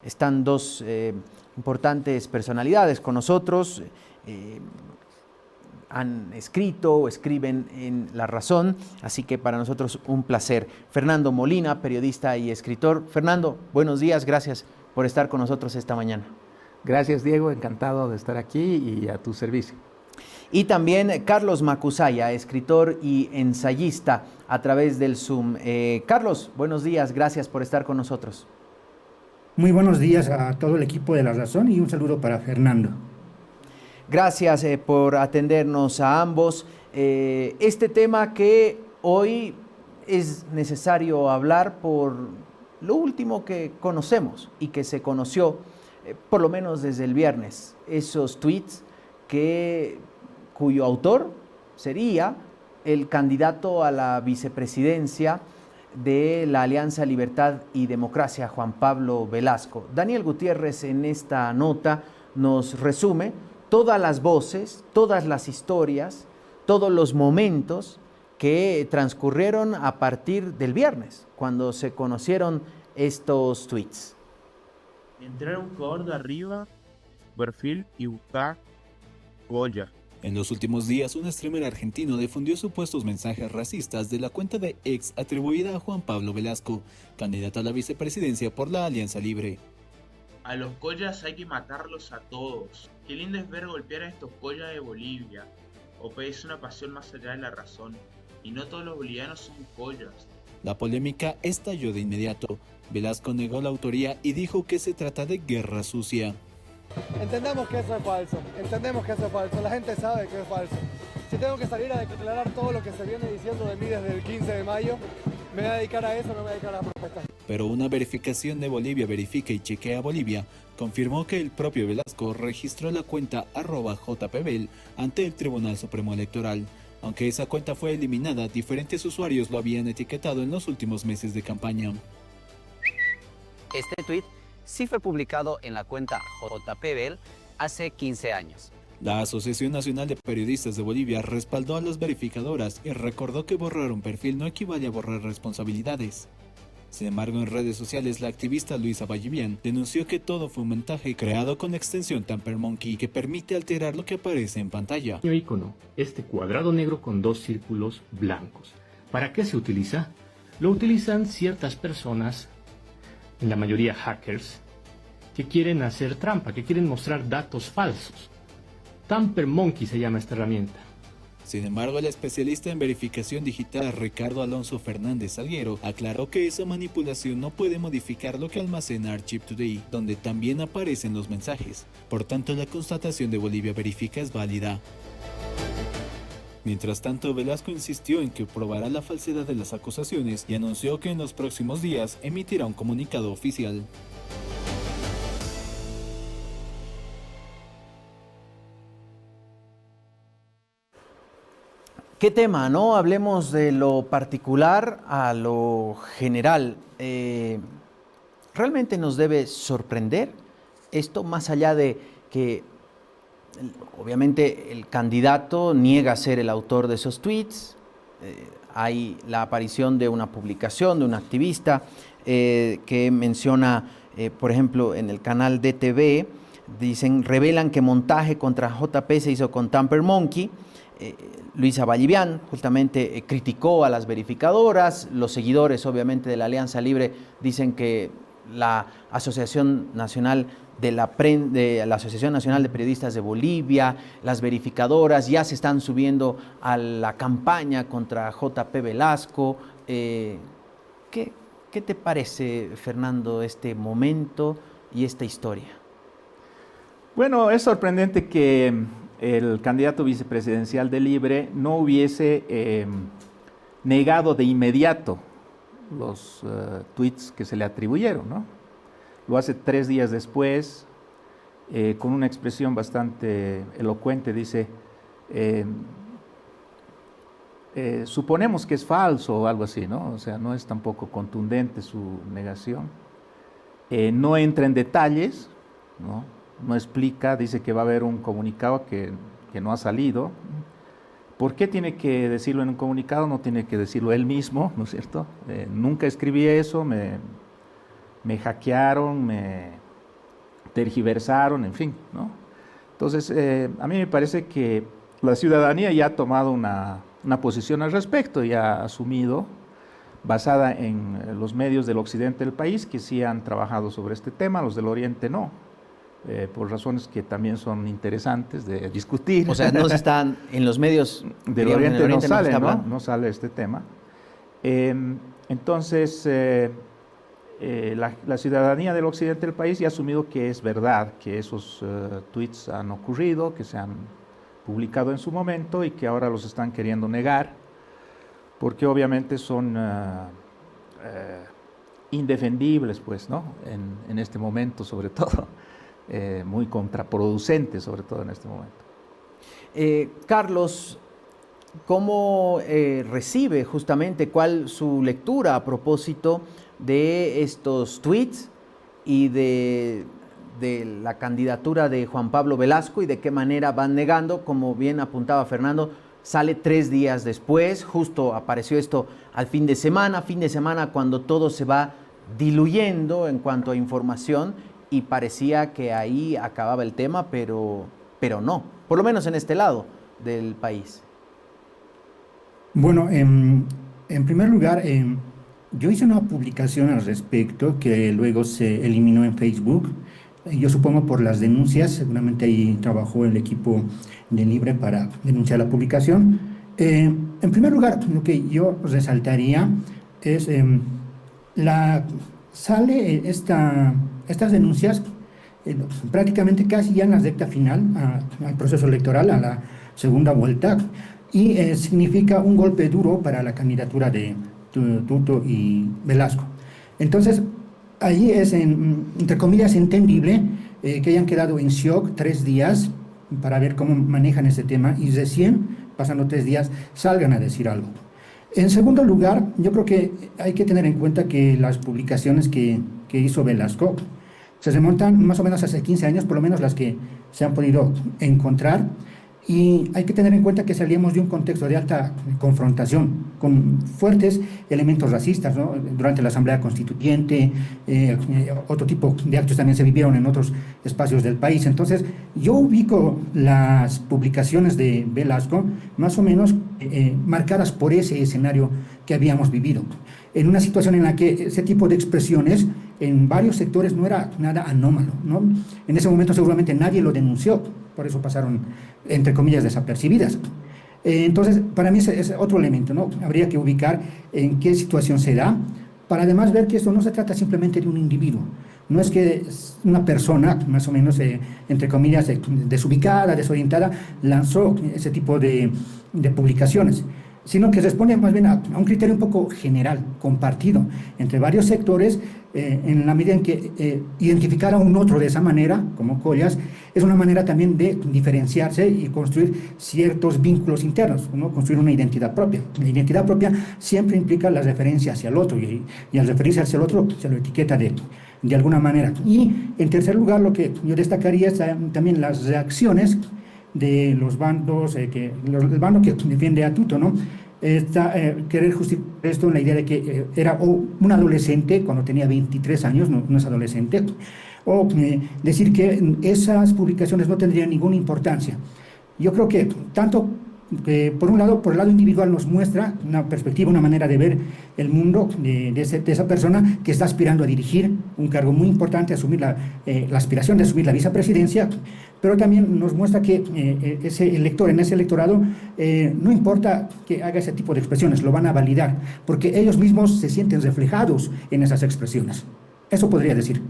están dos importantes personalidades con nosotros. Han escrito o escriben en La Razón, así que para nosotros un placer. Fernando Molina, periodista y escritor. Fernando, buenos días, gracias por estar con nosotros esta mañana. Gracias, Diego, encantado de estar aquí y a tu servicio. Y también Carlos Macusaya, escritor y ensayista a través del Zoom. Carlos, buenos días, gracias por estar con nosotros. Muy buenos días a todo el equipo de La Razón y un saludo para Fernando. Gracias por atendernos a ambos. Este tema que hoy es necesario hablar por lo último que conocemos y que se conoció, por lo menos desde el viernes, esos tweets cuyo autor sería el candidato a la vicepresidencia de la Alianza Libertad y Democracia, Juan Pablo Velasco. Daniel Gutiérrez en esta nota nos resume todas las voces, todas las historias, todos los momentos que transcurrieron a partir del viernes, cuando se conocieron estos tweets. Entrar a un jugador de arriba, perfil y buscar Goya. En los últimos días, un streamer argentino difundió supuestos mensajes racistas de la cuenta de X atribuida a Juan Pablo Velasco, candidato a la vicepresidencia por la Alianza Libre. A los collas hay que matarlos a todos. Qué lindo es ver golpear a estos collas de Bolivia. OP es una pasión más allá de la razón. Y no todos los bolivianos son collas. La polémica estalló de inmediato. Velasco negó la autoría y dijo que se trata de guerra sucia. Entendemos que eso es falso, la gente sabe que es falso. Si tengo que salir a declarar todo lo que se viene diciendo de mí desde el 15 de mayo, me voy a dedicar a eso, no me voy a dedicar a la protesta. Pero una verificación de Bolivia Verifica y Chequea Bolivia confirmó que el propio Velasco registró la cuenta @jpbel ante el Tribunal Supremo Electoral. Aunque esa cuenta fue eliminada, diferentes usuarios lo habían etiquetado en los últimos meses de campaña. Este tweet sí fue publicado en la cuenta JPBel hace 15 años. La Asociación Nacional de Periodistas de Bolivia respaldó a las verificadoras y recordó que borrar un perfil no equivale a borrar responsabilidades. Sin embargo, en redes sociales, la activista Luisa Vallivian denunció que todo fue un montaje creado con la extensión Tampermonkey que permite alterar lo que aparece en pantalla. El icono, este cuadrado negro con dos círculos blancos. ¿Para qué se utiliza? Lo utilizan ciertas personas, en la mayoría hackers, que quieren hacer trampa, que quieren mostrar datos falsos. Tampermonkey se llama esta herramienta. Sin embargo, el especialista en verificación digital Ricardo Alonso Fernández Salguero aclaró que esa manipulación no puede modificar lo que almacena Archive Today, donde también aparecen los mensajes. Por tanto, la constatación de Bolivia Verifica es válida. Mientras tanto, Velasco insistió en que probará la falsedad de las acusaciones y anunció que en los próximos días emitirá un comunicado oficial. ¿Qué tema, no? Hablemos de lo particular a lo general. ¿Realmente nos debe sorprender esto, más allá de que obviamente el candidato niega ser el autor de esos tweets? Hay la aparición de una publicación de un activista que menciona, por ejemplo, en el canal DTV, revelan que montaje contra JP se hizo con Tampermonkey. Luisa Vallivian justamente criticó a las verificadoras. Los seguidores, obviamente, de la Alianza Libre dicen que la Asociación Nacional de la Asociación Nacional de Periodistas de Bolivia, las verificadoras ya se están subiendo a la campaña contra JP Velasco. ¿Qué te parece, Fernando, este momento y esta historia? Bueno, es sorprendente que el candidato vicepresidencial de Libre no hubiese negado de inmediato los tweets que se le atribuyeron, ¿no? Lo hace 3 días después, con una expresión bastante elocuente, dice, suponemos que es falso o algo así, ¿no? O sea, no es tampoco contundente su negación. No entra en detalles, ¿no? No explica, dice que va a haber un comunicado que no ha salido. ¿Por qué tiene que decirlo en un comunicado? No tiene que decirlo él mismo, ¿no es cierto? Nunca escribí eso, me hackearon, tergiversaron, en fin, ¿no? Entonces, a mí me parece que la ciudadanía ya ha tomado una posición al respecto y ha asumido, basada en los medios del occidente del país, que sí han trabajado sobre este tema, los del oriente no, por razones que también son interesantes de discutir. O sea, no están en los medios del oriente, no sale, ¿no? No sale este tema. Entonces, la ciudadanía del occidente del país ya ha asumido que es verdad, que esos tweets han ocurrido, que se han publicado en su momento y que ahora los están queriendo negar, porque obviamente son indefendibles, pues, ¿no? En este momento, sobre todo, muy contraproducentes, sobre todo en este momento. Carlos, ¿cómo recibe justamente, cuál su lectura a propósito de estos tweets y de la candidatura de Juan Pablo Velasco y de qué manera van negando? Como bien apuntaba Fernando, sale 3 días después, justo apareció esto al fin de semana cuando todo se va diluyendo en cuanto a información y parecía que ahí acababa el tema, pero no, por lo menos en este lado del país. Bueno, en primer lugar, yo hice una publicación al respecto que luego se eliminó en Facebook. Yo supongo por las denuncias, seguramente ahí trabajó el equipo de Libre para denunciar la publicación. En primer lugar, lo que yo resaltaría es estas denuncias prácticamente casi ya en la recta final al proceso electoral, a la segunda vuelta, y significa un golpe duro para la candidatura de Tuto y Velasco. Entonces, ahí es, entre comillas, entendible que hayan quedado en shock 3 días para ver cómo manejan ese tema y recién, pasando 3 días, salgan a decir algo. En segundo lugar, yo creo que hay que tener en cuenta que las publicaciones que hizo Velasco se remontan más o menos hace 15 años, por lo menos las que se han podido encontrar, y hay que tener en cuenta que salíamos de un contexto de alta confrontación, con fuertes elementos racistas, ¿no? Durante la Asamblea Constituyente, otro tipo de actos también se vivieron en otros espacios del país. Entonces, yo ubico las publicaciones de Velasco más o menos marcadas por ese escenario que habíamos vivido, en una situación en la que ese tipo de expresiones en varios sectores no era nada anómalo, ¿no? En ese momento seguramente nadie lo denunció, por eso pasaron, entre comillas, desapercibidas. Entonces, para mí es otro elemento, ¿no? Habría que ubicar en qué situación se da, para además ver que esto no se trata simplemente de un individuo. No es que una persona, más o menos, entre comillas, desubicada, desorientada, lanzó ese tipo de publicaciones, sino que responde más bien a un criterio un poco general, compartido entre varios sectores, en la medida en que identificar a un otro de esa manera, como Collas, es una manera también de diferenciarse y construir ciertos vínculos internos, ¿no? Construir una identidad propia. La identidad propia siempre implica la referencia hacia el otro, y al referirse hacia el otro se lo etiqueta de alguna manera. Y en tercer lugar, lo que yo destacaría es también las reacciones de los bandos, el bando que defiende a Tuto, ¿no? Querer justificar esto en la idea de que era un adolescente cuando tenía 23 años, no es adolescente, o decir que esas publicaciones no tendrían ninguna importancia. Yo creo que tanto por un lado, por el lado individual nos muestra una perspectiva, una manera de ver el mundo de esa persona que está aspirando a dirigir un cargo muy importante, asumir la aspiración de asumir la vicepresidencia, pero también nos muestra que ese elector, en ese electorado, no importa que haga ese tipo de expresiones, lo van a validar, porque ellos mismos se sienten reflejados en esas expresiones. Eso podría decir.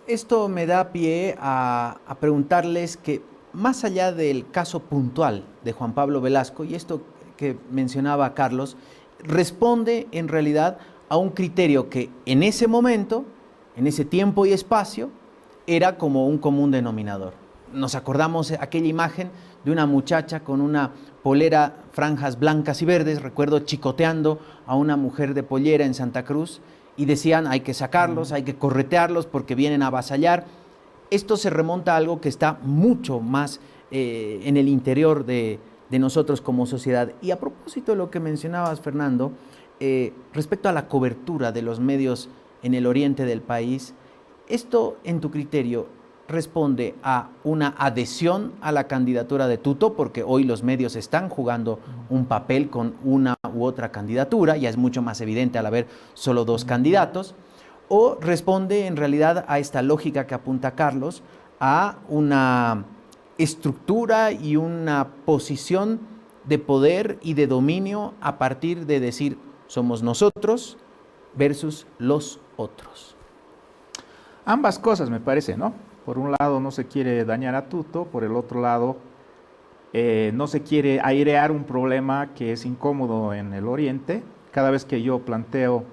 Esto me da pie a preguntarles que, más allá del caso puntual de Juan Pablo Velasco, y esto que mencionaba Carlos, responde en realidad a un criterio que en ese momento, en ese tiempo y espacio, era como un común denominador. Nos acordamos aquella imagen de una muchacha con una polera, franjas blancas y verdes, recuerdo chicoteando a una mujer de pollera en Santa Cruz, y decían hay que sacarlos, hay que corretearlos porque vienen a avasallar. Esto se remonta a algo que está mucho más en el interior de nosotros como sociedad. Y a propósito de lo que mencionabas, Fernando, respecto a la cobertura de los medios en el oriente del país, esto, en tu criterio, responde a una adhesión a la candidatura de Tuto, porque hoy los medios están jugando un papel con una u otra candidatura, ya es mucho más evidente al haber solo dos candidatos, o responde en realidad a esta lógica que apunta Carlos, a una estructura y una posición de poder y de dominio a partir de decir somos nosotros versus los otros. Ambas cosas me parece, ¿no? Por un lado no se quiere dañar a Tuto, por el otro lado no se quiere airear un problema que es incómodo en el Oriente. Cada vez que yo planteo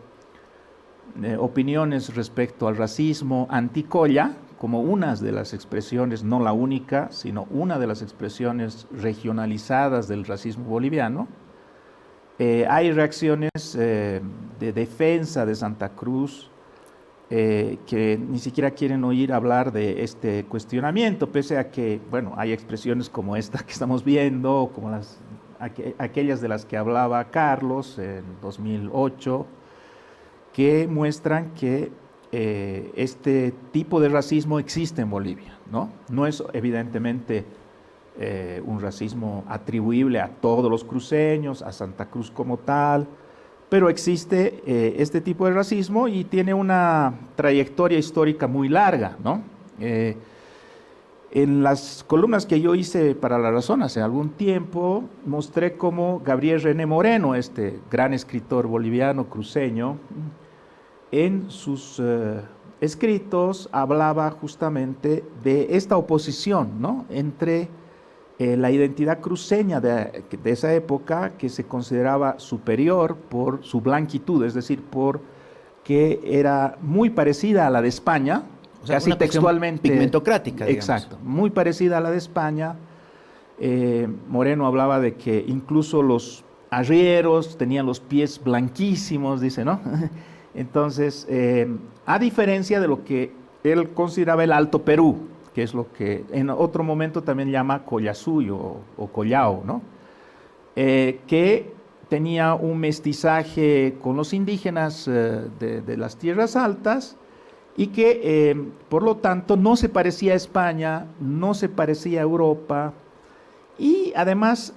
opiniones respecto al racismo anticolla, como una de las expresiones, no la única, sino una de las expresiones regionalizadas del racismo boliviano, hay reacciones de defensa de Santa Cruz, que ni siquiera quieren oír hablar de este cuestionamiento, pese a que, bueno, hay expresiones como esta que estamos viendo, como aquellas de las que hablaba Carlos en 2008, que muestran que este tipo de racismo existe en Bolivia, ¿no? No es evidentemente un racismo atribuible a todos los cruceños, a Santa Cruz como tal, pero existe este tipo de racismo y tiene una trayectoria histórica muy larga, ¿no? En las columnas que yo hice para La Razón hace algún tiempo, mostré cómo Gabriel René Moreno, este gran escritor boliviano cruceño, en sus escritos hablaba justamente de esta oposición, ¿no?, entre la identidad cruceña de esa época, que se consideraba superior por su blanquitud, es decir, por que era muy parecida a la de España, O sea, casi una cuestión textualmente. pigmentocrática, digamos. Exacto, muy parecida a la de España. Moreno hablaba de que incluso los arrieros tenían los pies blanquísimos, dice, ¿no? Entonces, a diferencia de lo que él consideraba el Alto Perú, que es lo que en otro momento también llama Collasuyo o Collao, ¿no? Que tenía un mestizaje con los indígenas de las tierras altas y que, por lo tanto, no se parecía a España, no se parecía a Europa, y además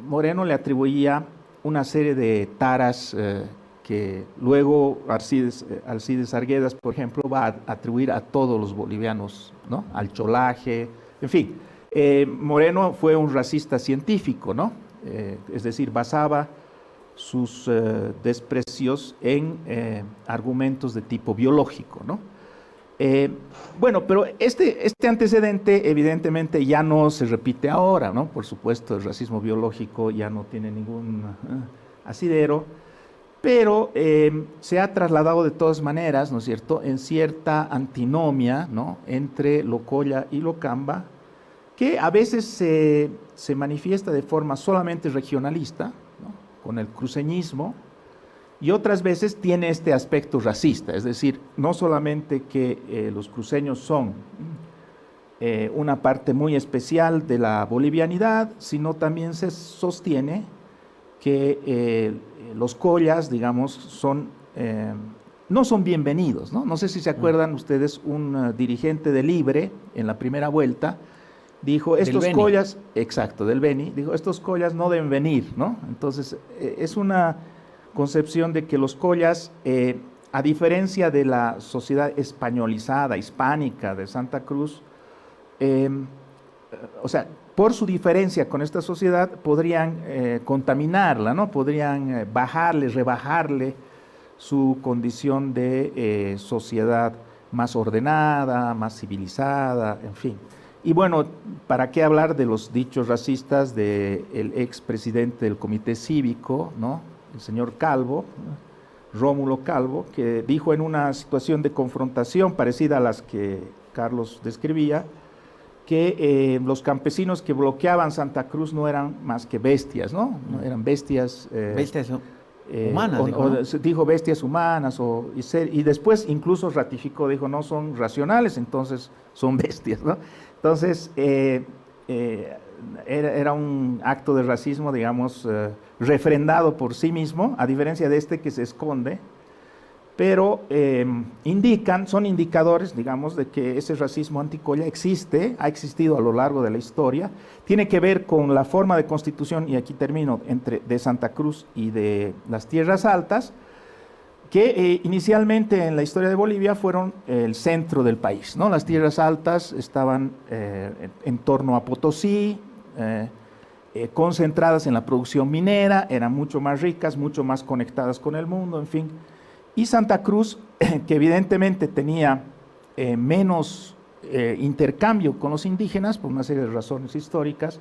Moreno le atribuía una serie de taras que luego Alcides Arguedas, por ejemplo, va a atribuir a todos los bolivianos, ¿no? Al cholaje, en fin. Moreno fue un racista científico, ¿no? Es decir, basaba sus desprecios en argumentos de tipo biológico, ¿no? Bueno, pero este antecedente evidentemente ya no se repite ahora, ¿no? Por supuesto, el racismo biológico ya no tiene ningún asidero, pero se ha trasladado de todas maneras, ¿no es cierto?, en cierta antinomia, ¿no?, entre lo colla y lo camba, que a veces se manifiesta de forma solamente regionalista, ¿no?, con el cruceñismo, y otras veces tiene este aspecto racista, es decir, no solamente que los cruceños son una parte muy especial de la bolivianidad, sino también se sostiene que los collas, digamos, no son bienvenidos, ¿no? No sé si se acuerdan ustedes, un dirigente de Libre en la primera vuelta dijo, estos collas, exacto, del Beni, dijo, estos collas no deben venir, ¿no? Entonces, es una concepción de que los collas, a diferencia de la sociedad españolizada, hispánica de Santa Cruz, o sea, por su diferencia con esta sociedad, podrían contaminarla, ¿no? Podrían rebajarle su condición de sociedad más ordenada, más civilizada, en fin. Y bueno, ¿para qué hablar de los dichos racistas del expresidente del Comité Cívico, ¿no?, el señor Calvo, Rómulo Calvo, que dijo en una situación de confrontación parecida a las que Carlos describía, que los campesinos que bloqueaban Santa Cruz no eran más que bestias, ¿no? No eran bestias... bestias humanas. Dijo bestias humanas, y después incluso ratificó, dijo, no son racionales, entonces son bestias, ¿no? Entonces, era un acto de racismo, digamos, refrendado por sí mismo, a diferencia de este que se esconde pero son indicadores, digamos, de que ese racismo anticoya existe, ha existido a lo largo de la historia, tiene que ver con la forma de constitución, y aquí termino, de Santa Cruz y de las Tierras Altas, que inicialmente en la historia de Bolivia fueron el centro del país, ¿no? Las Tierras Altas estaban en torno a Potosí, concentradas en la producción minera, eran mucho más ricas, mucho más conectadas con el mundo, en fin. Y Santa Cruz, que evidentemente tenía menos intercambio con los indígenas por una serie de razones históricas,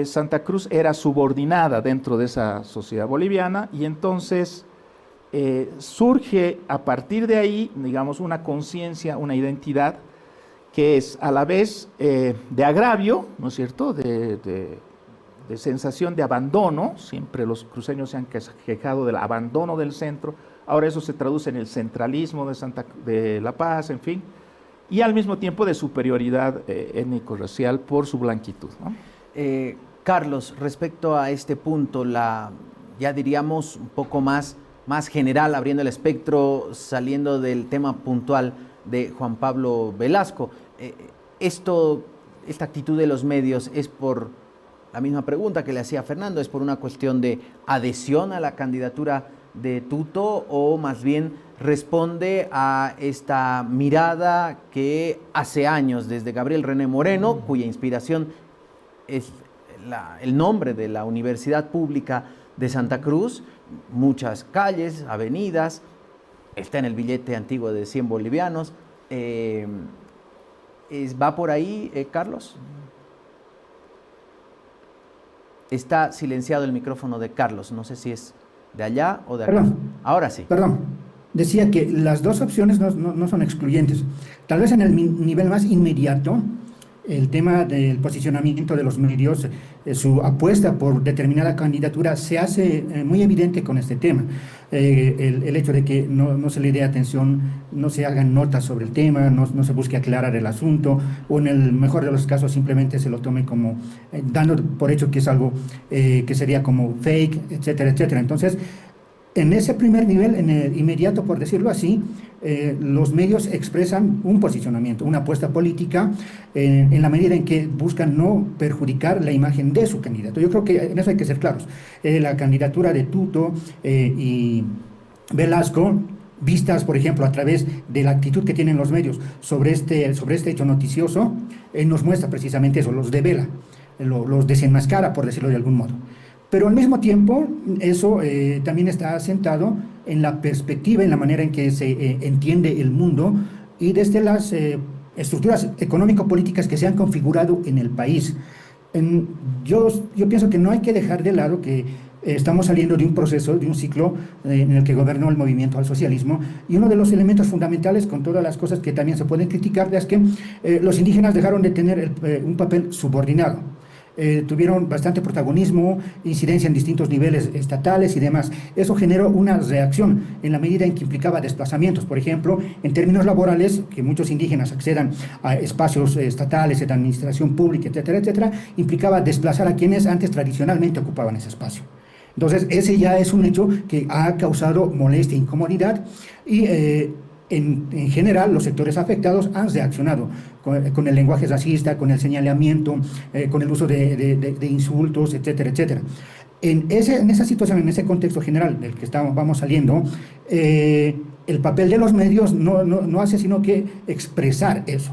Santa Cruz era subordinada dentro de esa sociedad boliviana, y entonces surge a partir de ahí, digamos, una conciencia, una identidad que es a la vez de agravio, ¿no es cierto?, de sensación de abandono. Siempre los cruceños se han quejado del abandono del centro. Ahora eso se traduce en el centralismo de La Paz, en fin, y al mismo tiempo de superioridad étnico-racial por su blanquitud, ¿no? Carlos, respecto a este punto, ya diríamos un poco más general, abriendo el espectro, saliendo del tema puntual de Juan Pablo Velasco, esta actitud de los medios es por la misma pregunta que le hacía Fernando, es por una cuestión de adhesión a la candidatura de Tuto, o más bien responde a esta mirada que hace años, desde Gabriel René Moreno, cuya inspiración es el nombre de la Universidad Pública de Santa Cruz, muchas calles, avenidas, está en el billete antiguo de 100 bolivianos. ¿Va por ahí, Carlos? Está silenciado el micrófono de Carlos, no sé si es de allá o de acá. Perdón. Ahora sí. Perdón. Decía que las dos opciones no son excluyentes. Tal vez en el nivel más inmediato, el tema del posicionamiento de los medios, su apuesta por determinada candidatura se hace muy evidente con este tema. El hecho de que no se le dé atención, no se hagan notas sobre el tema, no se busque aclarar el asunto, o en el mejor de los casos simplemente se lo tome como dando por hecho que es algo que sería como fake, etcétera, etcétera. Entonces, en ese primer nivel, en el inmediato, por decirlo así, los medios expresan un posicionamiento, una apuesta política, en la medida en que buscan no perjudicar la imagen de su candidato. Yo creo que en eso hay que ser claros. La candidatura de Tuto y Velasco, vistas, por ejemplo, a través de la actitud que tienen los medios sobre este hecho noticioso, nos muestra precisamente eso, los devela, los desenmascara, por decirlo de algún modo. Pero al mismo tiempo, eso también está asentado en la perspectiva, en la manera en que se entiende el mundo y desde las estructuras económico-políticas que se han configurado en el país. Yo pienso que no hay que dejar de lado que estamos saliendo de un proceso, de un ciclo en el que gobernó el movimiento al socialismo, y uno de los elementos fundamentales, con todas las cosas que también se pueden criticar, es que los indígenas dejaron de tener un papel subordinado. Tuvieron bastante protagonismo, incidencia en distintos niveles estatales y demás. Eso generó una reacción en la medida en que implicaba desplazamientos. Por ejemplo, en términos laborales, que muchos indígenas accedan a espacios estatales, de administración pública, etcétera, etcétera, implicaba desplazar a quienes antes tradicionalmente ocupaban ese espacio. Entonces, ese ya es un hecho que ha causado molestia e incomodidad, y en general los sectores afectados han reaccionado con el lenguaje racista, con el señalamiento, con el uso de insultos, etcétera, etcétera. En esa situación, en ese contexto general del que vamos saliendo, el papel de los medios no hace sino que expresar eso.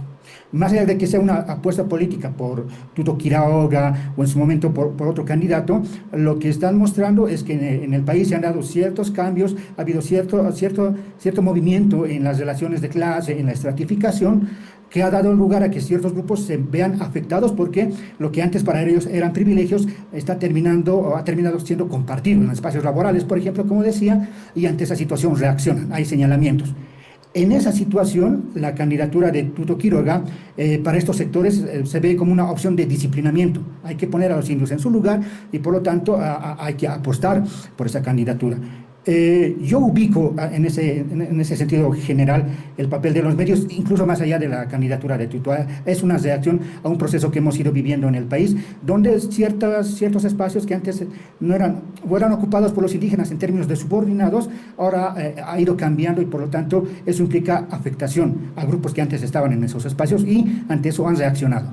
Más allá de que sea una apuesta política por Tuto Quiroga o en su momento por otro candidato, lo que están mostrando es que en el país se han dado ciertos cambios, ha habido cierto movimiento en las relaciones de clase, en la estratificación, que ha dado lugar a que ciertos grupos se vean afectados porque lo que antes para ellos eran privilegios ha terminado siendo compartido en espacios laborales, por ejemplo, como decía, y ante esa situación reaccionan, hay señalamientos. En esa situación, la candidatura de Tuto Quiroga para estos sectores se ve como una opción de disciplinamiento. Hay que poner a los indios en su lugar y por lo tanto hay que apostar por esa candidatura. Yo ubico en ese sentido general el papel de los medios, incluso más allá de la candidatura de Tuto. Es una reacción a un proceso que hemos ido viviendo en el país, donde ciertos espacios que antes no eran ocupados por los indígenas en términos de subordinados, ahora ha ido cambiando y por lo tanto eso implica afectación a grupos que antes estaban en esos espacios y ante eso han reaccionado.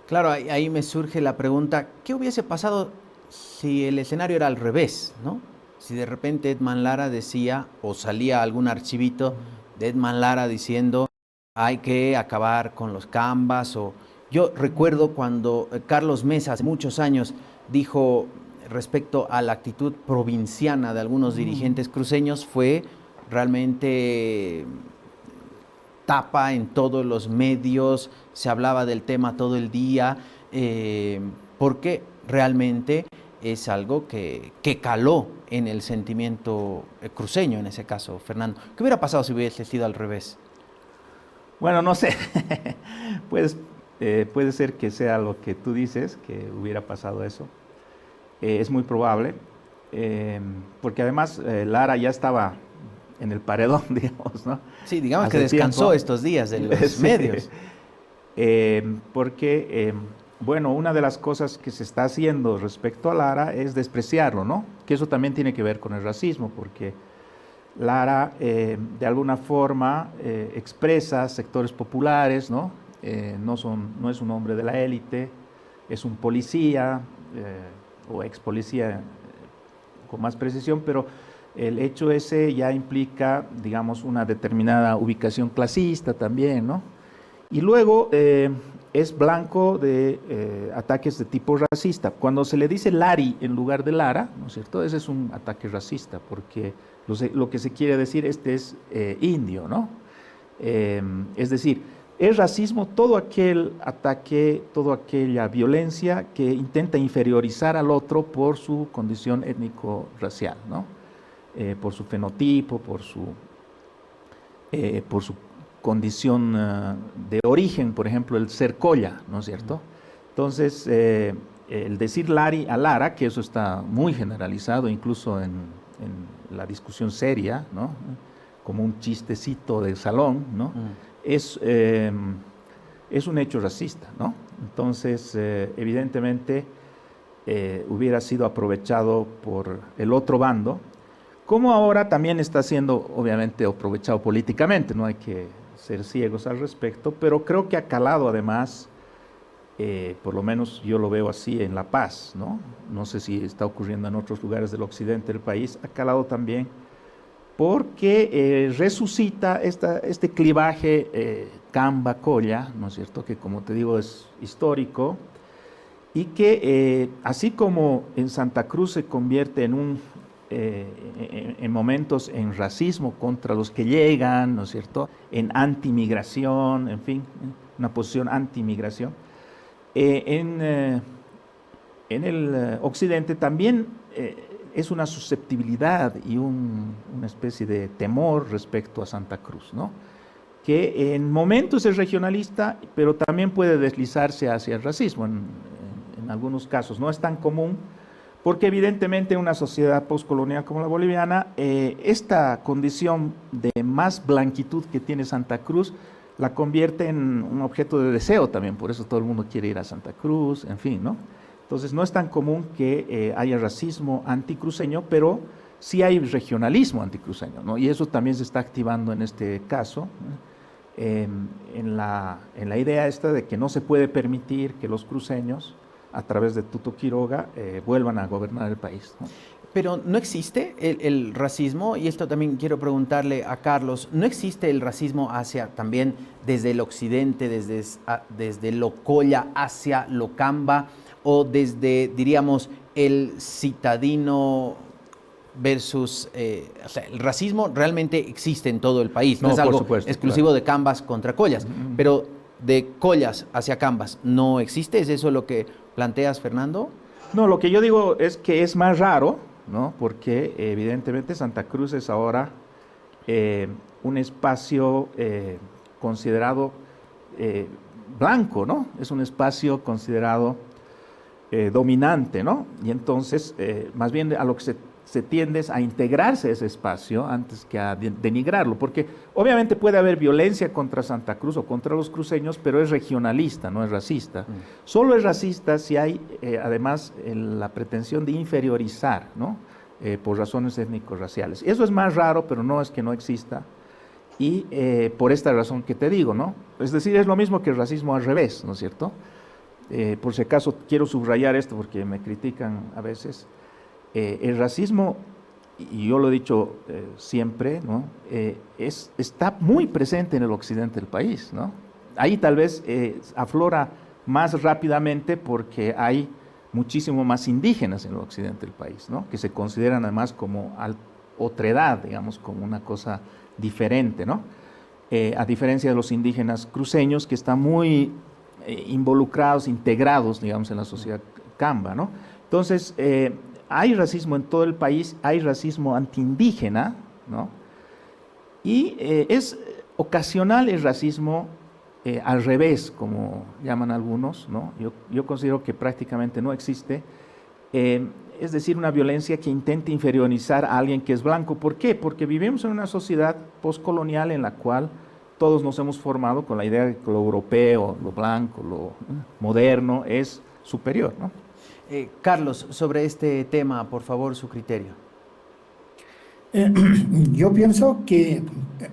Claro, ahí me surge la pregunta, ¿qué hubiese pasado si el escenario era al revés, ¿no? Si de repente Edman Lara decía, o salía algún archivito de Edman Lara diciendo hay que acabar con los cambas, o yo recuerdo cuando Carlos Mesa hace muchos años dijo respecto a la actitud provinciana de algunos dirigentes cruceños, fue realmente tapa en todos los medios, se hablaba del tema todo el día, porque realmente es algo que caló en el sentimiento cruceño en ese caso, Fernando. ¿Qué hubiera pasado si hubiese sido al revés? Bueno, no sé, pues, puede ser que sea lo que tú dices, que hubiera pasado eso. Es muy probable, porque además Lara ya estaba en el paredón, digamos, ¿no? Sí, digamos Hace que descansó tiempo. estos días de los Sí. medios. Porque, bueno, una de las cosas que se está haciendo respecto a Lara es despreciarlo, ¿no? Que eso también tiene que ver con el racismo, porque Lara, de alguna forma, expresa sectores populares, ¿no? No es un hombre de la élite, es un policía, o ex policía, con más precisión, pero el hecho ese ya implica, digamos, una determinada ubicación clasista también, ¿no? Y luego es blanco de ataques de tipo racista. Cuando se le dice Lari en lugar de Lara, ¿no es cierto? Ese es un ataque racista, porque lo que se quiere decir, este es indio, ¿no? Es decir, es racismo todo aquel ataque, toda aquella violencia que intenta inferiorizar al otro por su condición étnico-racial, ¿no? Por su fenotipo, por su condición de origen, por ejemplo, el ser colla, ¿no es cierto? Entonces, el decir Lari a Lara, que eso está muy generalizado, incluso en la discusión seria, ¿no? Como un chistecito de salón, ¿no? Es un hecho racista, ¿no? Entonces, evidentemente, hubiera sido aprovechado por el otro bando, como ahora también está siendo, obviamente, aprovechado políticamente, no hay que ser ciegos al respecto, pero creo que ha calado además, por lo menos yo lo veo así en La Paz, ¿no? No sé si está ocurriendo en otros lugares del occidente del país, ha calado también porque resucita este clivaje Camba-Colla, ¿no es cierto?, que como te digo es histórico, y que así como en Santa Cruz se convierte en momentos en racismo contra los que llegan, ¿no es cierto?, en antimigración, en fin, una posición antimigración. En el occidente también es una susceptibilidad y una especie de temor respecto a Santa Cruz, ¿no?, que en momentos es regionalista, pero también puede deslizarse hacia el racismo en algunos casos. No es tan común, porque evidentemente en una sociedad postcolonial como la boliviana, esta condición de más blanquitud que tiene Santa Cruz la convierte en un objeto de deseo también, por eso todo el mundo quiere ir a Santa Cruz, en fin, ¿no? Entonces no es tan común que haya racismo anticruceño, pero sí hay regionalismo anticruceño, ¿no? Y eso también se está activando en este caso, en la idea esta de que no se puede permitir que los cruceños, a través de Tuto Quiroga, vuelvan a gobernar el país, ¿no? Pero no existe el racismo, y esto también quiero preguntarle a Carlos, ¿no existe el racismo hacia también desde el occidente, desde lo colla hacia lo camba, o desde, diríamos, el citadino versus, o sea, el racismo realmente existe en todo el país, no es algo supuesto, exclusivo claro, de cambas contra collas, pero de collas hacia cambas, ¿no existe? ¿Es eso lo que planteas, Fernando? No, lo que yo digo es que es más raro, ¿no?, porque evidentemente Santa Cruz es ahora un espacio considerado blanco, ¿no? Es un espacio considerado dominante, ¿no? Y entonces, más bien a lo que se tiende a integrarse a ese espacio antes que a denigrarlo, porque obviamente puede haber violencia contra Santa Cruz o contra los cruceños, pero es regionalista, no es racista. Solo es racista si hay además la pretensión de inferiorizar, ¿no? Por razones étnico-raciales. Eso es más raro, pero no es que no exista, y por esta razón que te digo, ¿no? Es decir, es lo mismo que el racismo al revés, ¿no es cierto? Por si acaso quiero subrayar esto porque me critican a veces. El racismo, y yo lo he dicho siempre, ¿no? Está muy presente en el occidente del país, ¿no? Ahí tal vez aflora más rápidamente porque hay muchísimo más indígenas en el occidente del país, ¿no? Que se consideran además como otredad, digamos, como una cosa diferente, ¿no? A diferencia de los indígenas cruceños que están muy involucrados, integrados, digamos, en la sociedad camba, ¿no? Entonces, hay racismo en todo el país, hay racismo antiindígena, ¿no? Y es ocasional el racismo al revés, como llaman algunos, ¿no? Yo considero que prácticamente no existe, es decir, una violencia que intente inferiorizar a alguien que es blanco. ¿Por qué? Porque vivimos en una sociedad postcolonial en la cual todos nos hemos formado con la idea de que lo europeo, lo blanco, lo moderno es superior, ¿no? Carlos, sobre este tema, por favor, su criterio. Yo pienso que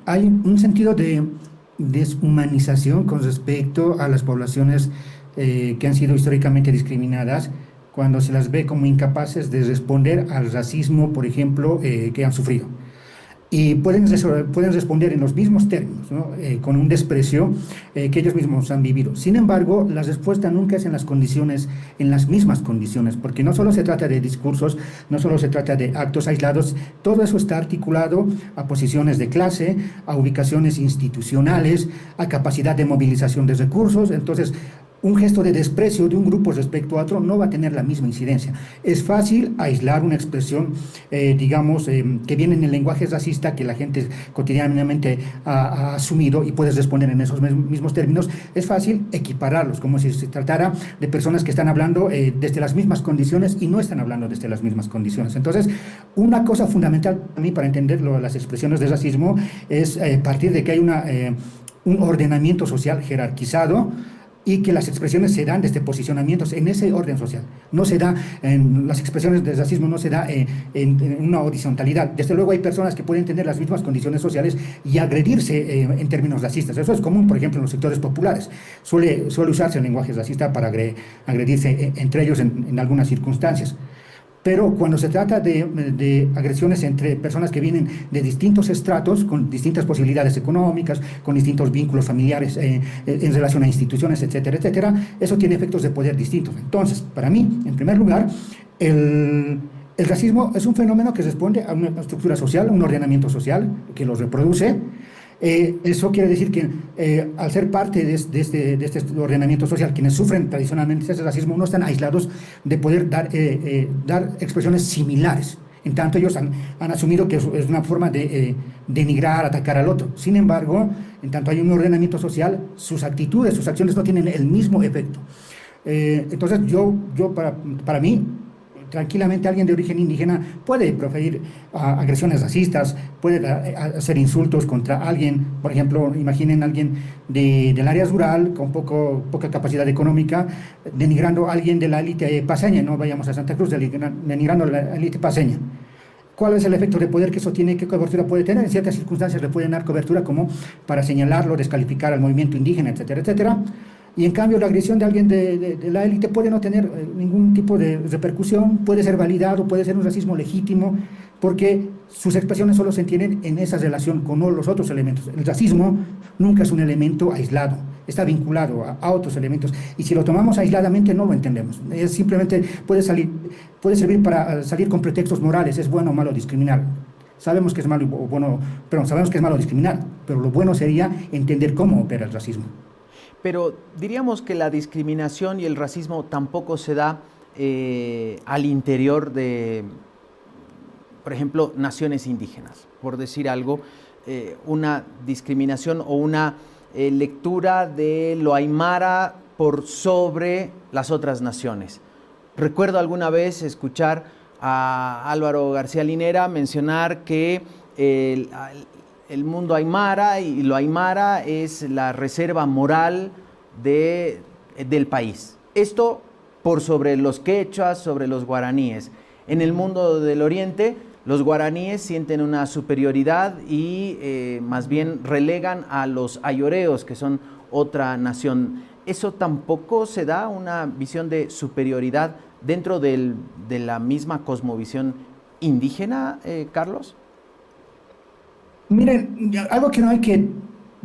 hay un sentido de deshumanización con respecto a las poblaciones que han sido históricamente discriminadas, cuando se las ve como incapaces de responder al racismo, por ejemplo, que han sufrido. Y pueden responder en los mismos términos, ¿no? Con un desprecio que ellos mismos han vivido. Sin embargo, la respuesta nunca es en las mismas condiciones, porque no solo se trata de discursos, no solo se trata de actos aislados, todo eso está articulado a posiciones de clase, a ubicaciones institucionales, a capacidad de movilización de recursos. Entonces, un gesto de desprecio de un grupo respecto a otro no va a tener la misma incidencia. Es fácil aislar una expresión, digamos, que viene en el lenguaje racista que la gente cotidianamente ha asumido y puedes responder en esos mismos términos. Es fácil equipararlos, como si se tratara de personas que están hablando desde las mismas condiciones y no están hablando desde las mismas condiciones. Entonces, una cosa fundamental para mí para entender las expresiones de racismo es partir de que hay un ordenamiento social jerarquizado, y que las expresiones se dan desde posicionamientos en ese orden social. No se da, las expresiones de racismo no se da en una horizontalidad. Desde luego hay personas que pueden tener las mismas condiciones sociales y agredirse en términos racistas. Eso es común, por ejemplo, en los sectores populares. Suele usarse el lenguaje racista para agredirse entre ellos en algunas circunstancias. Pero cuando se trata de agresiones entre personas que vienen de distintos estratos, con distintas posibilidades económicas, con distintos vínculos familiares en relación a instituciones, etcétera, etcétera, eso tiene efectos de poder distintos. Entonces, para mí, en primer lugar, el racismo es un fenómeno que responde a una estructura social, a un ordenamiento social que lo reproduce. Eso quiere decir que al ser parte de este ordenamiento social, quienes sufren tradicionalmente ese racismo no están aislados de poder dar expresiones similares. En tanto, ellos han asumido que es una forma de denigrar, atacar al otro. Sin embargo, en tanto hay un ordenamiento social, sus actitudes, sus acciones no tienen el mismo efecto. Entonces, para mí, tranquilamente alguien de origen indígena puede proferir agresiones racistas, puede hacer insultos contra alguien. Por ejemplo, imaginen a alguien del área rural con poca capacidad económica, denigrando a alguien de la élite paseña. No vayamos a Santa Cruz, denigrando a la élite paseña. ¿Cuál es el efecto de poder que eso tiene? ¿Qué cobertura puede tener? En ciertas circunstancias le pueden dar cobertura como para señalarlo, descalificar al movimiento indígena, etcétera, etcétera. Y en cambio la agresión de alguien de la élite puede no tener ningún tipo de repercusión, puede ser validado, puede ser un racismo legítimo, porque sus expresiones solo se entienden en esa relación con los otros elementos. El racismo nunca es un elemento aislado, está vinculado a otros elementos, y si lo tomamos aisladamente no lo entendemos. Es simplemente puede servir para salir con pretextos morales, es bueno o malo discriminar. Sabemos que es malo sabemos que es malo discriminar, pero lo bueno sería entender cómo opera el racismo. Pero diríamos que la discriminación y el racismo tampoco se da al interior de, por ejemplo, naciones indígenas. Por decir algo, una discriminación o una lectura de lo aymara por sobre las otras naciones. Recuerdo alguna vez escuchar a Álvaro García Linera mencionar que el mundo aymara y lo aymara es la reserva moral del país. Esto por sobre los quechuas, sobre los guaraníes. En el mundo del oriente, los guaraníes sienten una superioridad y más bien relegan a los ayoreos, que son otra nación. ¿Eso tampoco se da una visión de superioridad dentro de la misma cosmovisión indígena, Carlos? Miren, algo que no hay que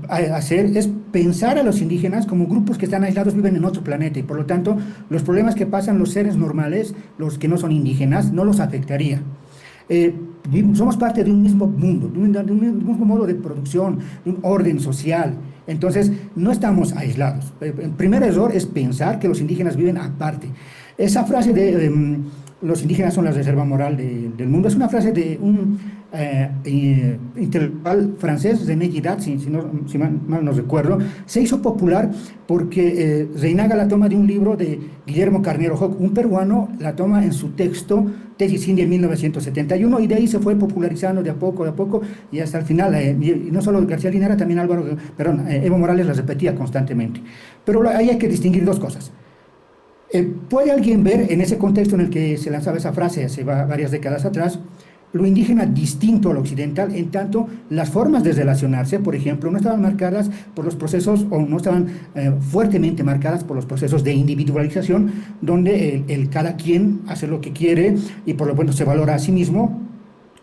hacer es pensar a los indígenas como grupos que están aislados, viven en otro planeta, y por lo tanto los problemas que pasan los seres normales, los que no son indígenas, no los afectaría. Somos parte de un mismo mundo, de un mismo modo de producción, de un orden social. Entonces, no estamos aislados. El primer error es pensar que los indígenas viven aparte. Esa frase de los indígenas son la reserva moral del mundo es una frase de un intelectual francés, René Girard, si mal no recuerdo. Se hizo popular porque Reinaga la toma de un libro de Guillermo Carnero Joc, un peruano, la toma en su texto Tesis India en 1971, y de ahí se fue popularizando de a poco, y hasta el final, y no solo García Linera, también Evo Morales la repetía constantemente. Pero ahí hay que distinguir dos cosas. ¿Puede alguien ver en ese contexto en el que se lanzaba esa frase hace varias décadas atrás, lo indígena distinto al occidental, en tanto las formas de relacionarse, por ejemplo, no estaban marcadas por los procesos, o no estaban fuertemente marcadas por los procesos de individualización, donde el cada quien hace lo que quiere y por lo tanto se valora a sí mismo?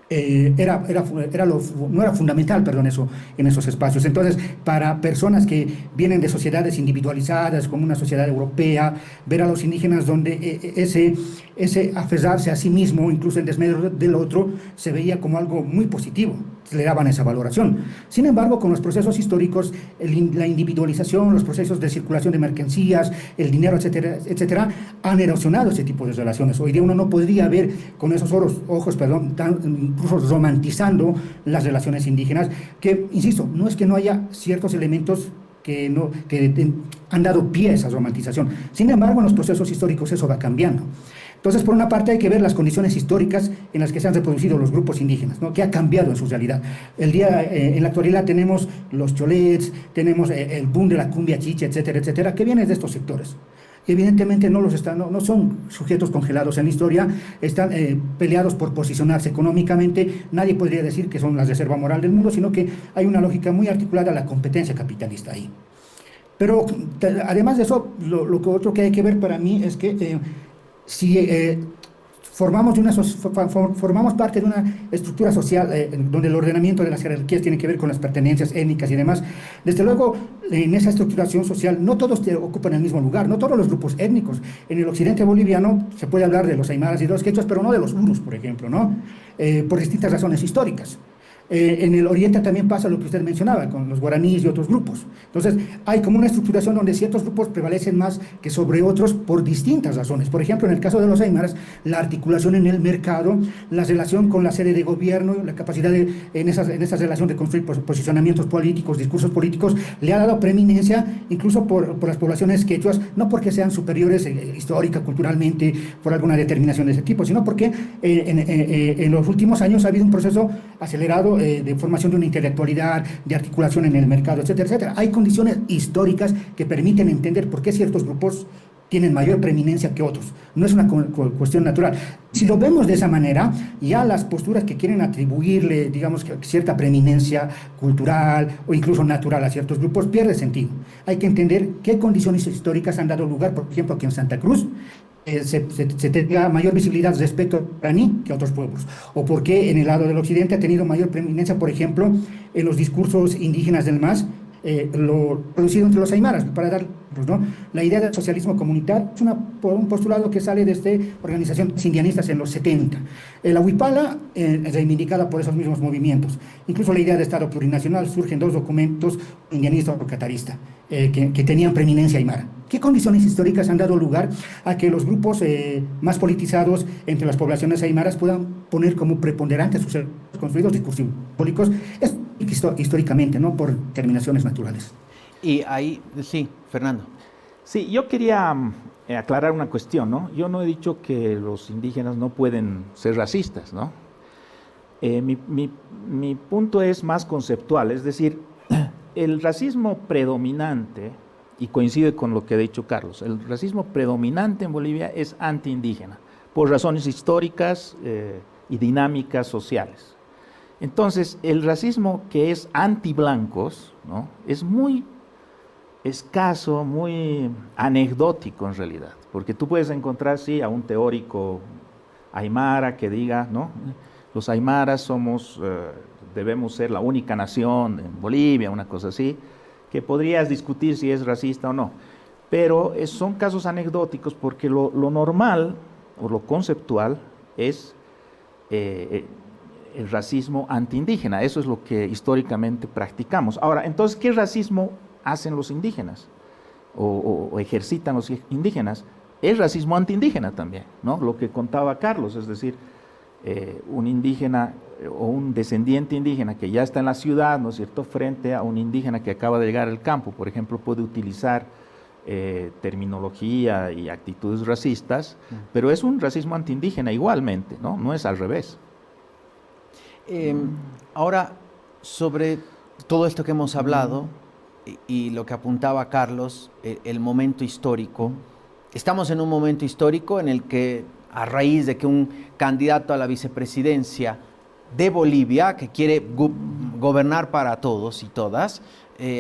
No era fundamental, perdón, eso en esos espacios. Entonces, para personas que vienen de sociedades individualizadas, como una sociedad europea, ver a los indígenas donde ese aferrarse a sí mismo, incluso en desmedro del otro, se veía como algo muy positivo, le daban esa valoración. Sin embargo, con los procesos históricos, la individualización, los procesos de circulación de mercancías, el dinero, etcétera, etcétera, han erosionado ese tipo de relaciones. Hoy día uno no podría ver con esos ojos, incluso romantizando las relaciones indígenas, que, insisto, no es que no haya ciertos elementos que han dado pie a esa romantización. Sin embargo, en los procesos históricos eso va cambiando. Entonces, por una parte hay que ver las condiciones históricas en las que se han reproducido los grupos indígenas, ¿no? Que ha cambiado en su realidad. En la actualidad tenemos los cholets, tenemos el boom de la cumbia chicha, etcétera, etcétera, que viene de estos sectores. Evidentemente no son sujetos congelados en la historia, están peleados por posicionarse económicamente. Nadie podría decir que son la reserva moral del mundo, sino que hay una lógica muy articulada a la competencia capitalista ahí. Pero además de eso, otro que hay que ver para mí es que si formamos parte de una estructura social donde el ordenamiento de las jerarquías tiene que ver con las pertenencias étnicas y demás, desde luego en esa estructuración social no todos ocupan el mismo lugar, no todos los grupos étnicos. En el occidente boliviano se puede hablar de los aymaras y de los quechuas, pero no de los urus, por ejemplo, ¿no? Por distintas razones históricas. En el oriente también pasa lo que usted mencionaba, con los guaraníes y otros grupos. Entonces, hay como una estructuración donde ciertos grupos prevalecen más que sobre otros por distintas razones. Por ejemplo, en el caso de los aymaras, la articulación en el mercado, la relación con la sede de gobierno, la capacidad en esa relación de construir posicionamientos políticos, discursos políticos, le ha dado preeminencia incluso por las poblaciones quechuas, no porque sean superiores histórica, culturalmente, por alguna determinación de ese tipo, sino porque en los últimos años ha habido un proceso acelerado de formación de una intelectualidad, de articulación en el mercado, etcétera, etcétera. Hay condiciones históricas que permiten entender por qué ciertos grupos tienen mayor preeminencia que otros. No es una cuestión natural. Si lo vemos de esa manera, ya las posturas que quieren atribuirle, digamos, cierta preeminencia cultural o incluso natural a ciertos grupos pierde sentido. Hay que entender qué condiciones históricas han dado lugar, por ejemplo, aquí en Santa Cruz, se tenga mayor visibilidad respecto a guaraní que a otros pueblos, o porque en el lado del occidente ha tenido mayor preeminencia, por ejemplo, en los discursos indígenas del MAS, lo producido entre los aymaras, para dar, ¿no? La idea del socialismo comunitario es un postulado que sale desde organizaciones indianistas en los 70. La huipala es reivindicada por esos mismos movimientos. Incluso la idea de Estado plurinacional surge en dos documentos indianistas o catarista que tenían preeminencia aymara. ¿Qué condiciones históricas han dado lugar a que los grupos más politizados entre las poblaciones aymaras puedan poner como preponderantes sus construidos discursos públicos? Es históricamente, no por terminaciones naturales. Y ahí, sí, Fernando. Sí, yo quería aclarar una cuestión, ¿no? Yo no he dicho que los indígenas no pueden ser racistas, ¿no? Mi punto es más conceptual, es decir, el racismo predominante, y coincide con lo que ha dicho Carlos, el racismo predominante en Bolivia es antiindígena, por razones históricas y dinámicas sociales. Entonces, el racismo que es antiblancos, ¿no?, es muy escaso, muy anecdótico en realidad, porque tú puedes encontrar, sí, a un teórico aymara que diga, ¿no?, los aymaras debemos ser la única nación en Bolivia, una cosa así, que podrías discutir si es racista o no, pero son casos anecdóticos porque lo normal o lo conceptual es el racismo antiindígena, eso es lo que históricamente practicamos. Ahora, entonces, ¿qué racismo hacen los indígenas o ejercitan los indígenas? Es racismo antiindígena también, ¿no? Lo que contaba Carlos, es decir, un indígena o un descendiente indígena que ya está en la ciudad, ¿no es cierto?, frente a un indígena que acaba de llegar al campo, por ejemplo, puede utilizar terminología y actitudes racistas, pero es un racismo antiindígena igualmente, ¿no? No es al revés. Ahora, sobre todo esto que hemos hablado y lo que apuntaba Carlos, el momento histórico, estamos en un momento histórico en el que, a raíz de que un candidato a la vicepresidencia de Bolivia, que quiere gobernar para todos y todas,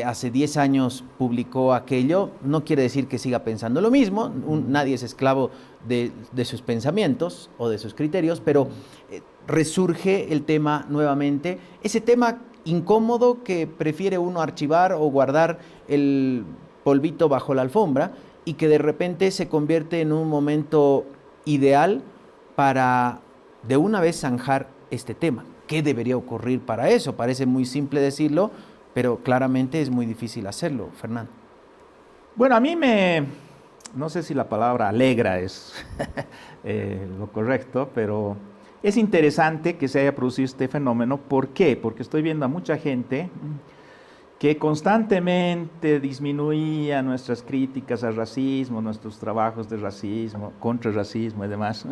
hace 10 años publicó aquello, no quiere decir que siga pensando lo mismo, nadie es esclavo de sus pensamientos o de sus criterios, pero resurge el tema nuevamente, ese tema incómodo que prefiere uno archivar o guardar el polvito bajo la alfombra y que de repente se convierte en un momento ideal para de una vez zanjar este tema. ¿Qué debería ocurrir para eso? Parece muy simple decirlo, pero claramente es muy difícil hacerlo, Fernando. Bueno, no sé si la palabra alegra es lo correcto, pero es interesante que se haya producido este fenómeno. ¿Por qué? Porque estoy viendo a mucha gente que constantemente disminuía nuestras críticas al racismo, nuestros trabajos de racismo, contra el racismo y demás,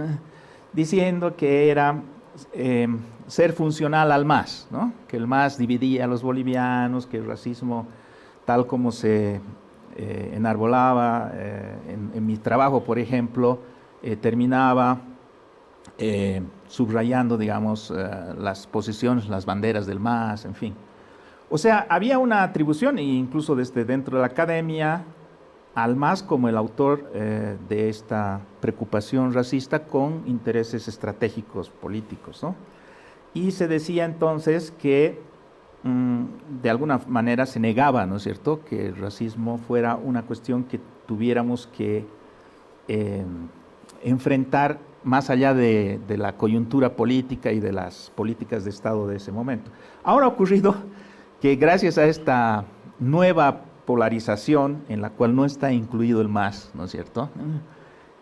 diciendo que era ser funcional al MAS, ¿no?, que el MAS dividía a los bolivianos, que el racismo, tal como se enarbolaba en mi trabajo, por ejemplo, terminaba subrayando, digamos, las posiciones, las banderas del MAS, en fin. O sea, había una atribución, incluso desde dentro de la academia, al MAS como el autor de esta preocupación racista con intereses estratégicos políticos, ¿no? Y se decía entonces que de alguna manera se negaba, ¿no es cierto?, que el racismo fuera una cuestión que tuviéramos que enfrentar más allá de la coyuntura política y de las políticas de Estado de ese momento. Ahora ha ocurrido que gracias a esta nueva polarización en la cual no está incluido el MAS, ¿no es cierto?,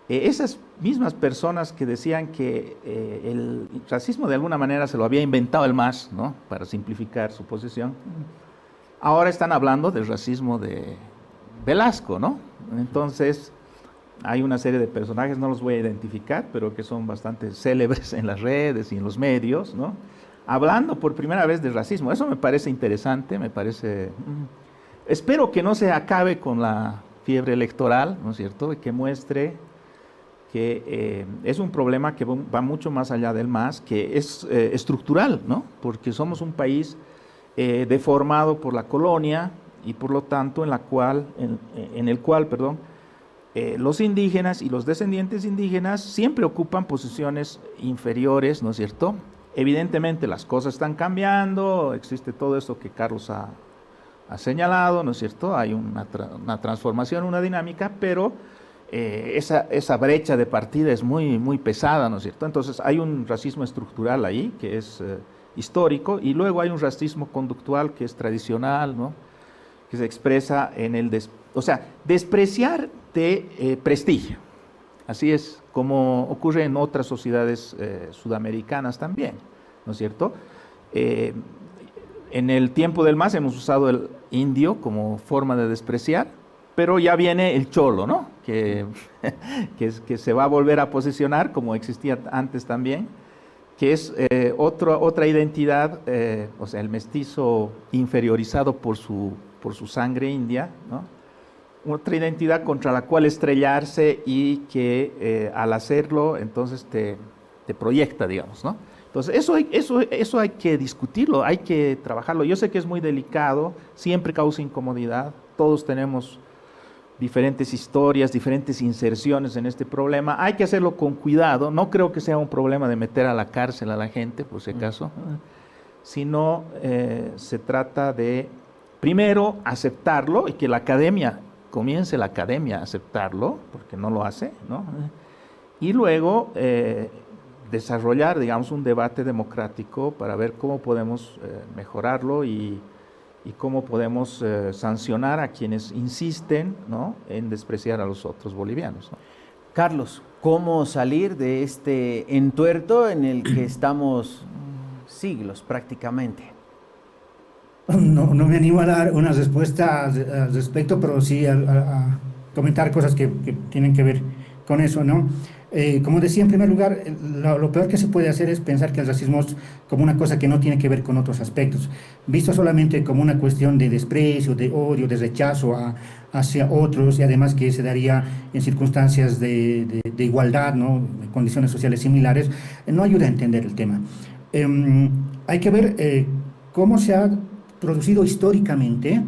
esas mismas personas que decían que el racismo de alguna manera se lo había inventado el MAS, ¿no?, para simplificar su posición, ahora están hablando del racismo de Velasco, ¿no? Entonces, hay una serie de personajes, no los voy a identificar, pero que son bastante célebres en las redes y en los medios, ¿no?, hablando por primera vez de racismo. Eso me parece interesante, me parece... Espero que no se acabe con la fiebre electoral, ¿no es cierto?, y que muestre que es un problema que va mucho más allá del MAS, que es estructural, ¿no?, porque somos un país deformado por la colonia y por lo tanto en el cual los indígenas y los descendientes indígenas siempre ocupan posiciones inferiores, ¿no es cierto? Evidentemente las cosas están cambiando, existe todo eso que Carlos ha señalado, ¿no es cierto? Hay una transformación, una dinámica, pero esa brecha de partida es muy, muy pesada, ¿no es cierto? Entonces hay un racismo estructural ahí, que es histórico, y luego hay un racismo conductual que es tradicional, ¿no?, que se expresa en despreciar de prestigio. Así es como ocurre en otras sociedades sudamericanas también, ¿no es cierto? En el tiempo del MAS hemos usado el indio como forma de despreciar, pero ya viene el cholo, ¿no? Que se va a volver a posicionar, como existía antes también, que es otra identidad, o sea, el mestizo inferiorizado por su sangre india, ¿no? Otra identidad contra la cual estrellarse y que al hacerlo, entonces te proyecta, digamos, ¿no? Entonces, eso hay que discutirlo, hay que trabajarlo. Yo sé que es muy delicado, siempre causa incomodidad, todos tenemos diferentes historias, diferentes inserciones en este problema. Hay que hacerlo con cuidado. No creo que sea un problema de meter a la cárcel a la gente, por si acaso, sino se trata de, primero, aceptarlo y que la academia, comience la academia a aceptarlo, porque no lo hace, ¿no? Y luego desarrollar, digamos, un debate democrático para ver cómo podemos mejorarlo y cómo podemos sancionar a quienes insisten, ¿no?, en despreciar a los otros bolivianos, ¿no? Carlos, ¿cómo salir de este entuerto en el que estamos siglos prácticamente? No me animo a dar una respuesta al respecto, pero sí a comentar cosas que tienen que ver con eso, ¿no? Como decía, en primer lugar, lo peor que se puede hacer es pensar que el racismo es como una cosa que no tiene que ver con otros aspectos, visto solamente como una cuestión de desprecio, de odio, de rechazo hacia otros, y además que se daría en circunstancias de igualdad, ¿no?, de condiciones sociales similares, no ayuda a entender el tema. Hay que ver cómo se ha producido históricamente.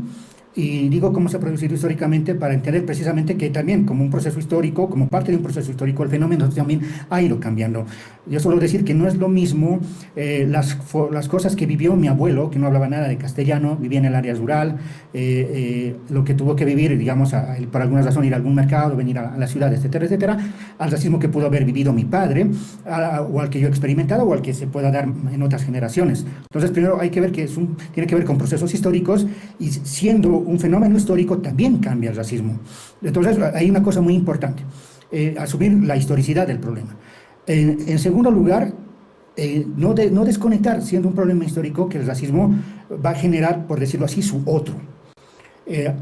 Y digo cómo se ha producido históricamente para entender precisamente que también como un proceso histórico, como parte de un proceso histórico, el fenómeno también ha ido cambiando. Yo suelo decir que no es lo mismo las cosas que vivió mi abuelo, que no hablaba nada de castellano, vivía en el área rural, lo que tuvo que vivir, digamos, por alguna razón ir a algún mercado, venir a la ciudad, etcétera, etcétera, al racismo que pudo haber vivido mi padre, o al que yo he experimentado, o al que se pueda dar en otras generaciones. Entonces, primero hay que ver que tiene que ver con procesos históricos, y siendo un fenómeno histórico también cambia el racismo. Entonces hay una cosa muy importante, asumir la historicidad del problema. En segundo lugar, no desconectar, siendo un problema histórico, que el racismo va a generar, por decirlo así, su otro.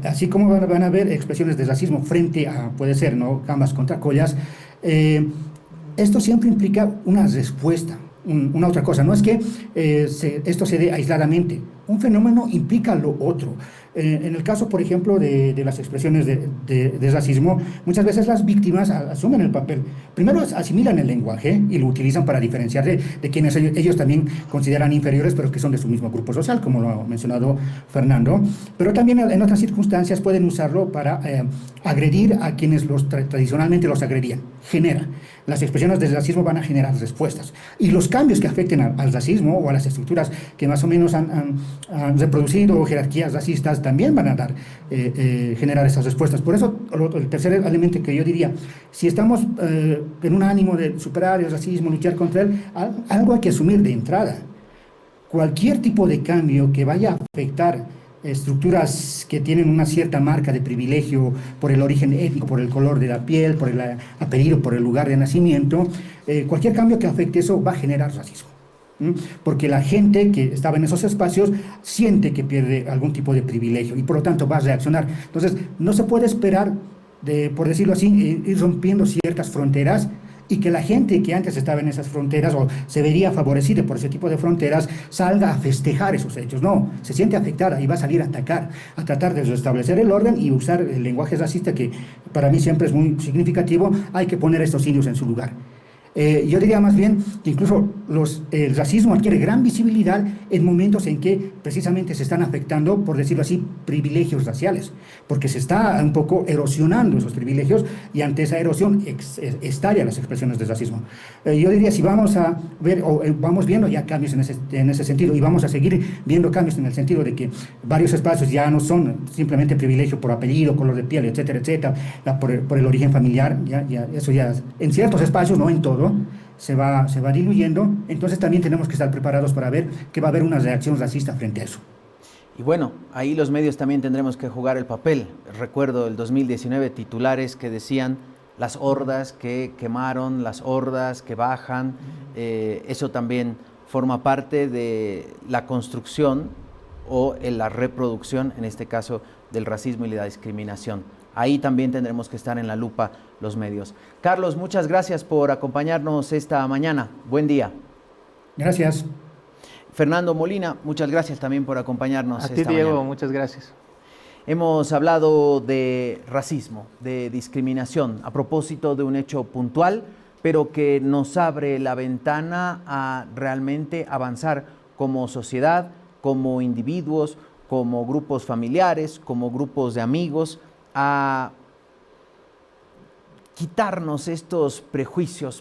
Así como van a haber expresiones de racismo frente a, puede ser, ¿no?, gambas contra collas, esto siempre implica una respuesta, una otra cosa. No es que esto se dé aisladamente. Un fenómeno implica lo otro. En el caso, por ejemplo, de las expresiones de racismo, muchas veces las víctimas asumen el papel. Primero asimilan el lenguaje y lo utilizan para diferenciar de quienes ellos también consideran inferiores, pero que son de su mismo grupo social, como lo ha mencionado Fernando. Pero también en otras circunstancias pueden usarlo para agredir a quienes tradicionalmente los agredían. Las expresiones de racismo van a generar respuestas. Y los cambios que afecten al racismo o a las estructuras que más o menos han reproducido jerarquías racistas también van a generar esas respuestas. Por eso, el tercer elemento que yo diría, si estamos en un ánimo de superar el racismo, luchar contra él, algo hay que asumir de entrada. Cualquier tipo de cambio que vaya a afectar estructuras que tienen una cierta marca de privilegio por el origen étnico, por el color de la piel, por el apellido, por el lugar de nacimiento, cualquier cambio que afecte eso va a generar racismo. Porque la gente que estaba en esos espacios siente que pierde algún tipo de privilegio y por lo tanto va a reaccionar. Entonces, no se puede esperar, por decirlo así, ir rompiendo ciertas fronteras y que la gente que antes estaba en esas fronteras o se vería favorecida por ese tipo de fronteras salga a festejar esos hechos. No, se siente afectada y va a salir a atacar, a tratar de restablecer el orden y usar el lenguaje racista, que para mí siempre es muy significativo. Hay que poner a estos indios en su lugar. Yo diría más bien que incluso el racismo adquiere gran visibilidad en momentos en que precisamente se están afectando, por decirlo así, privilegios raciales, porque se está un poco erosionando esos privilegios y ante esa erosión estallan las expresiones de racismo. Yo diría, si vamos a ver, o vamos viendo ya cambios en ese sentido, y vamos a seguir viendo cambios en el sentido de que varios espacios ya no son simplemente privilegio por apellido, color de piel, etcétera, etcétera, por el origen familiar, eso ya en ciertos espacios, no en todo, se va diluyendo. Entonces también tenemos que estar preparados para ver que va a haber una reacción racista frente a eso. Y bueno, ahí los medios también tendremos que jugar el papel. Recuerdo el 2019 titulares que decían las hordas que quemaron, las hordas que bajan. Eso también forma parte de la construcción o en la reproducción, en este caso, del racismo y la discriminación. ahí también tendremos que estar en la lupa los medios. Carlos, muchas gracias por acompañarnos esta mañana. Buen día. Gracias. Fernando Molina, muchas gracias también por acompañarnos A ti, esta Diego, mañana. muchas gracias. Hemos hablado de racismo, de discriminación, a propósito de un hecho puntual, pero que nos abre la ventana a realmente avanzar como sociedad, como individuos, como grupos familiares, como grupos de amigos, a quitarnos estos prejuicios